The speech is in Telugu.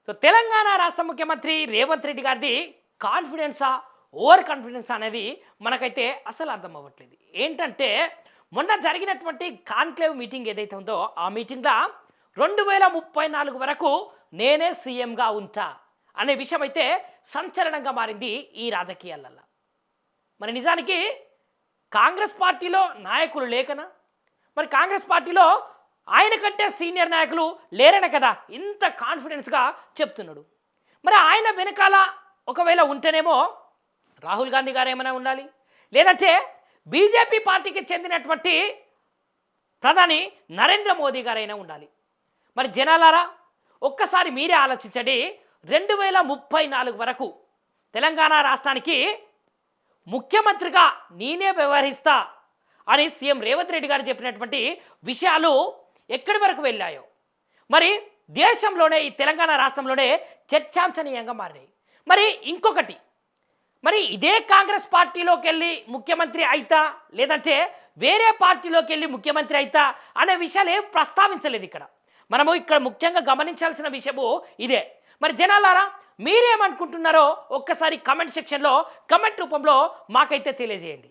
సో తెలంగాణ రాష్ట్ర ముఖ్యమంత్రి రేవంత్ రెడ్డి గారిది కాన్ఫిడెన్సా ఓవర్ కాన్ఫిడెన్స్ అనేది మనకైతే అసలు అర్థం అవ్వట్లేదు. ఏంటంటే మొన్న జరిగినటువంటి కాన్క్లేవ్ మీటింగ్ ఏదైతే ఉందో ఆ మీటింగ్లో 2034 వరకు నేనే సీఎంగా ఉంటా అనే విషయం అయితే సంచలనంగా మారింది ఈ రాజకీయాలలో. మరి నిజానికి కాంగ్రెస్ పార్టీలో నాయకులు లేకనా, మరి కాంగ్రెస్ పార్టీలో ఆయన కంటే సీనియర్ నాయకులు లేరనే కదా ఇంత కాన్ఫిడెన్స్గా చెప్తున్నాడు. మరి ఆయన వెనకాల ఒకవేళ ఉంటేనేమో రాహుల్ గాంధీ గారు ఏమైనా ఉండాలి, లేదంటే బీజేపీ పార్టీకి చెందినటువంటి ప్రధాని నరేంద్ర మోదీ గారైనా ఉండాలి. మరి జనాలారా ఒక్కసారి మీరే ఆలోచించండి. 2034 వరకు తెలంగాణ రాష్ట్రానికి ముఖ్యమంత్రిగా నేనే వ్యవహరిస్తా అని సీఎం రేవంత్ రెడ్డి గారు చెప్పినటువంటి విషయాలు ఎక్కడి వరకు వెళ్ళాయో మరి దేశంలోనే ఈ తెలంగాణ రాష్ట్రంలోనే చర్చాంశనీయంగా మారినాయి. మరి ఇంకొకటి, మరి ఇదే కాంగ్రెస్ పార్టీలోకి వెళ్ళి ముఖ్యమంత్రి అయితా లేదంటే వేరే పార్టీలోకి వెళ్ళి ముఖ్యమంత్రి అయితా అనే విషయాలు ఏం ప్రస్తావించలేదు. మనము ఇక్కడ ముఖ్యంగా గమనించాల్సిన విషయము ఇదే. మరి జనాలారా మీరేమనుకుంటున్నారో ఒక్కసారి కమెంట్ సెక్షన్లో కమెంట్ రూపంలో మాకైతే తెలియజేయండి.